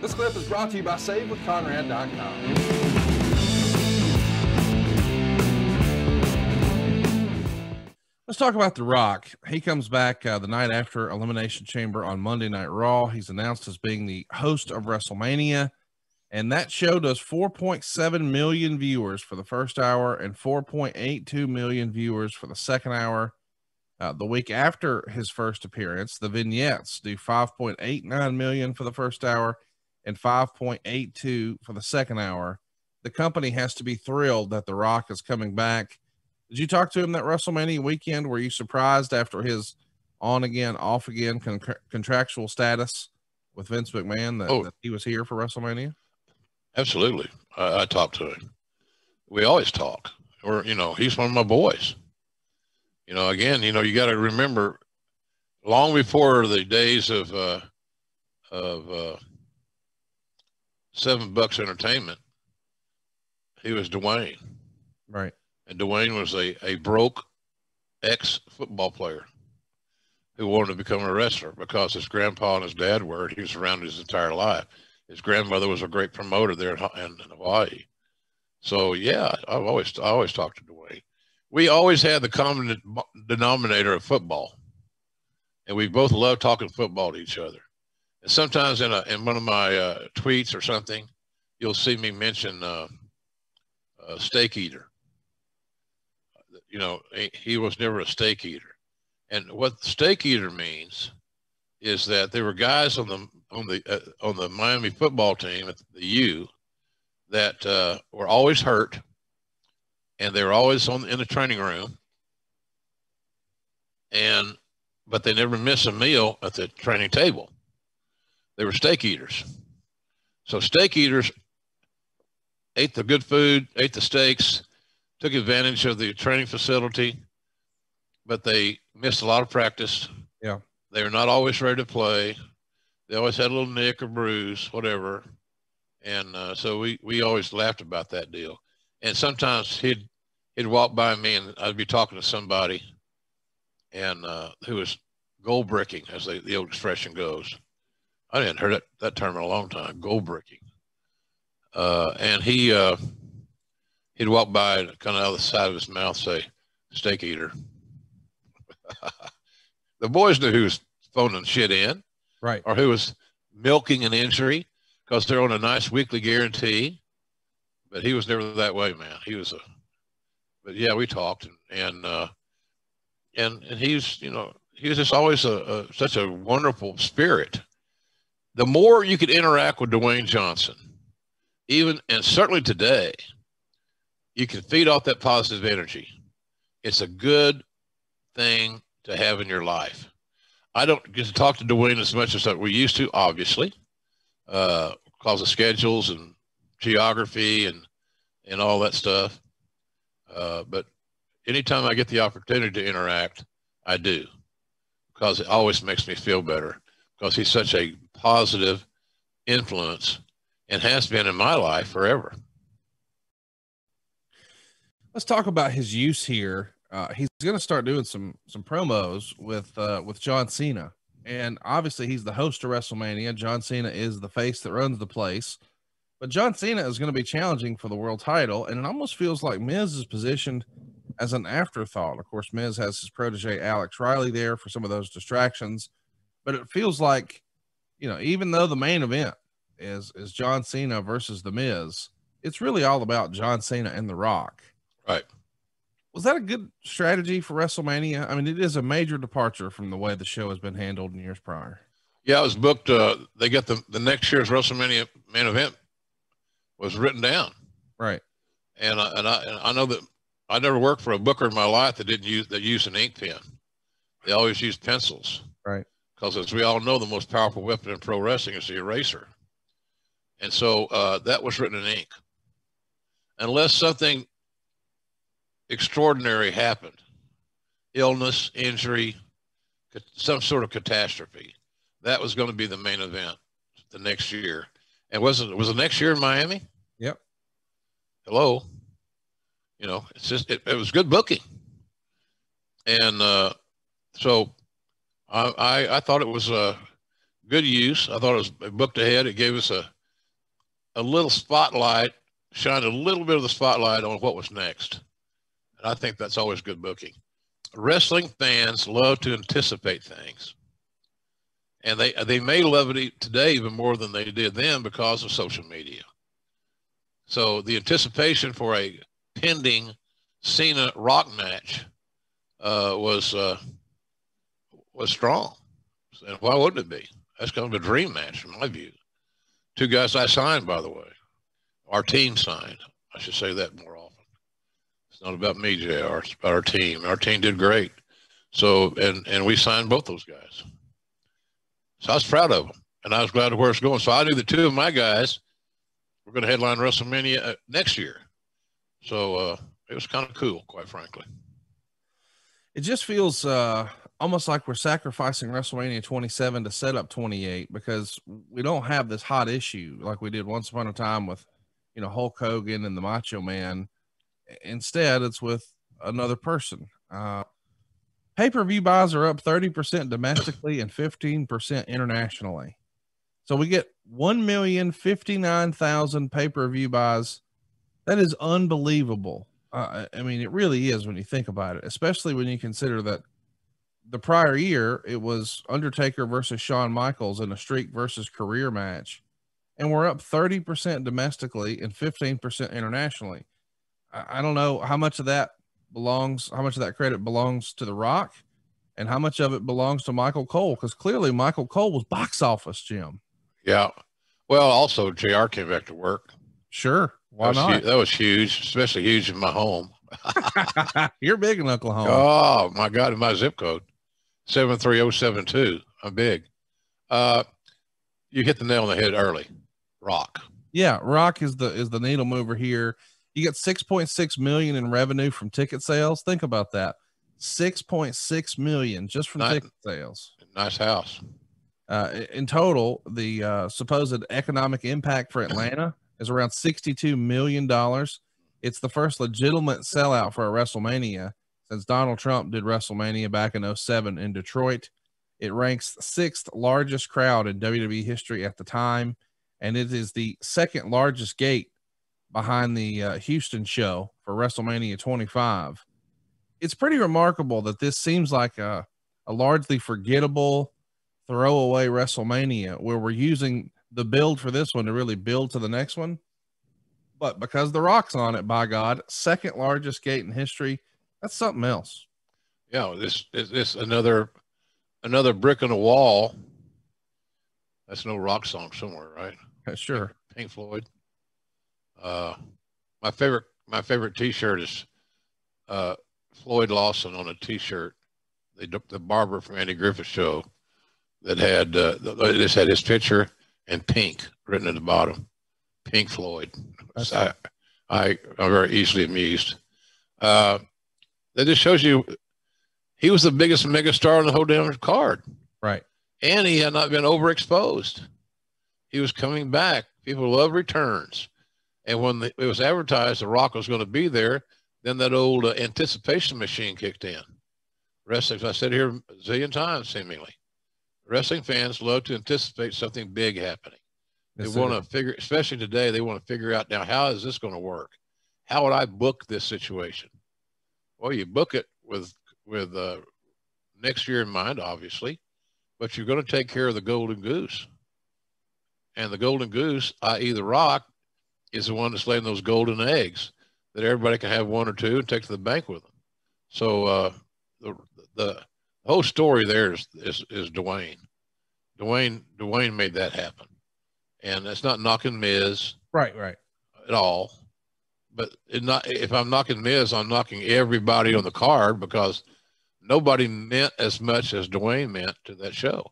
This clip is brought to you by SaveWithConrad.com. Let's talk about The Rock. He comes back the night after Elimination Chamber on Monday Night Raw. He's announced as being the host of WrestleMania, and that show does 4.7 million viewers for the first hour and 4.82 million viewers for the second hour. The week after his first appearance, the vignettes do 5.89 million for the first hour and 5.82 for the second hour. The company has to be thrilled that The Rock is coming back. Did you talk to him that WrestleMania weekend? Were you surprised after his on again, off again contractual status with Vince McMahon that he was here for WrestleMania? Absolutely. I talked to him. We always talk. Or, he's one of my boys. Again, you got to remember, long before the days of $7 Entertainment, he was Dwayne. Right. And Dwayne was a broke ex-football player who wanted to become a wrestler because his grandpa and his dad were. He was around his entire life. His grandmother was a great promoter there in Hawaii. So, yeah, I always talked to Dwayne. We always had the common denominator of football, and we both love talking football to each other. And sometimes in one of my tweets or something, you'll see me mention steak eater. He was never a steak eater, and what steak eater means is that there were guys on the Miami football team at the U that were always hurt. And they were always in the training room, but they never missed a meal at the training table. They were steak eaters. So steak eaters ate the good food, ate the steaks, took advantage of the training facility, but they missed a lot of practice. Yeah. They were not always ready to play. They always had a little nick or bruise, whatever. And so we always laughed about that deal. And sometimes he'd walk by me and I'd be talking to somebody and who was gold bricking, as the old expression goes. I hadn't heard that term in a long time, gold bricking. And he'd walk by and kind of out of the side of his mouth say, steak eater. The boys knew who was phoning shit in. Right. Or who was milking an injury because they're on a nice weekly guarantee. But he was never that way, man. But yeah, we talked and he was just always such a wonderful spirit. The more you could interact with Dwayne Johnson, and certainly today, you can feed off that positive energy. It's a good thing to have in your life. I don't get to talk to Dwayne as much as we used to, obviously, because of schedules and geography and all that stuff. But anytime I get the opportunity to interact, I do, because it always makes me feel better, because he's such a positive influence and has been in my life forever. Let's talk about his use here. He's going to start doing some promos with John Cena, and obviously he's the host of WrestleMania. John Cena is the face that runs the place. But John Cena is going to be challenging for the world title, and it almost feels like Miz is positioned as an afterthought. Of course, Miz has his protege Alex Riley there for some of those distractions, but it feels like, even though the main event is John Cena versus The Miz, it's really all about John Cena and The Rock. Right. Was that a good strategy for WrestleMania? I mean, it is a major departure from the way the show has been handled in years prior. Yeah, it was booked. They got the next year's WrestleMania main event was written down. Right. And I know that I never worked for a booker in my life that used an ink pen. They always used pencils. Right. Because as we all know, the most powerful weapon in pro wrestling is the eraser. And so that was written in ink. Unless something extraordinary happened, illness, injury, some sort of catastrophe, that was going to be the main event the next year. And was the next year in Miami? Yep. Hello. It's just, it was good booking. And so I thought it was good use. I thought it was booked ahead. It gave us a little spotlight, shined a little bit of the spotlight on what was next. And I think that's always good booking. Wrestling fans love to anticipate things. And they may love it today even more than they did then because of social media. So the anticipation for a pending Cena Rock match was strong. And why wouldn't it be? That's kind of a dream match in my view. Two guys I signed, by the way. Our team signed. I should say that more often. It's not about me, JR. It's about our team. Our team did great. So, and we signed both those guys. So I was proud of them, and I was glad of where it's going. So I knew the two of my guys were going to headline WrestleMania next year. So it was kind of cool, quite frankly. It just feels almost like we're sacrificing WrestleMania 27 to set up 28 because we don't have this hot issue like we did once upon a time with, Hulk Hogan and the Macho Man. Instead, it's with another person. Pay-per-view buys are up 30% domestically and 15% internationally. So we get 1,059,000 pay-per-view buys. That is unbelievable. I mean, it really is when you think about it, especially when you consider that the prior year, it was Undertaker versus Shawn Michaels in a streak versus career match. And we're up 30% domestically and 15% internationally. I don't know how much of that credit belongs to The Rock and how much of it belongs to Michael Cole, because clearly Michael Cole was box office, Jim. Yeah. Well, also JR came back to work. Sure. Why not? That was huge, especially huge in my home. You're big in Oklahoma. Oh my God. In my zip code, 73072. I'm big. You hit the nail on the head early. Rock. Yeah. Rock is the needle mover here. You get 6.6 million in revenue from ticket sales. Think about that. 6.6 million just from ticket sales. Nice house. In total, the supposed economic impact for Atlanta is around $62 million. It's the first legitimate sellout for a WrestleMania since Donald Trump did WrestleMania back in 2007 in Detroit. It ranks 6th largest crowd in WWE history at the time, and it is the 2nd largest gate behind the Houston show for WrestleMania 25. It's pretty remarkable that this seems like a largely forgettable throwaway WrestleMania where we're using the build for this one to really build to the next one. But because The Rock's on it, by God, 2nd largest gate in history, that's something else. Yeah, this another brick in the wall. That's no Rock song somewhere, right? Sure. Pink Floyd. My favorite T-shirt is Floyd Lawson on a T-shirt. The barber from Andy Griffith's show that had this had his picture and Pink written at the bottom. Pink Floyd. So I'm very easily amused. That just shows you he was the biggest megastar on the whole damn card. Right. And he had not been overexposed. He was coming back. People love returns. And when it was advertised The Rock was going to be there, then that old anticipation machine kicked in. Wrestling, I said here a zillion times, seemingly. Wrestling fans love to anticipate something big happening. They want to figure, especially today, they want to figure out now, how is this going to work? How would I book this situation? Well, you book it with next year in mind, obviously, but you're going to take care of the golden goose. And the golden goose, i.e. The Rock, is the one that's laying those golden eggs that everybody can have one or two and take to the bank with them. So the whole story there is Dwayne. Dwayne made that happen. And that's not knocking Miz. Right. At all. But if I'm knocking Miz, I'm knocking everybody on the card because nobody meant as much as Dwayne meant to that show.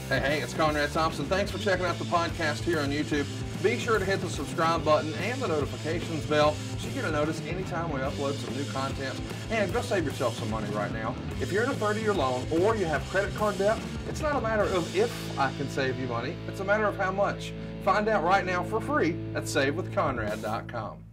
Hey, it's Conrad Thompson. Thanks for checking out the podcast here on YouTube. Be sure to hit the subscribe button and the notifications bell so you get a notice anytime we upload some new content. And go save yourself some money right now. If you're in a 30-year loan or you have credit card debt, it's not a matter of if I can save you money. It's a matter of how much. Find out right now for free at SaveWithConrad.com.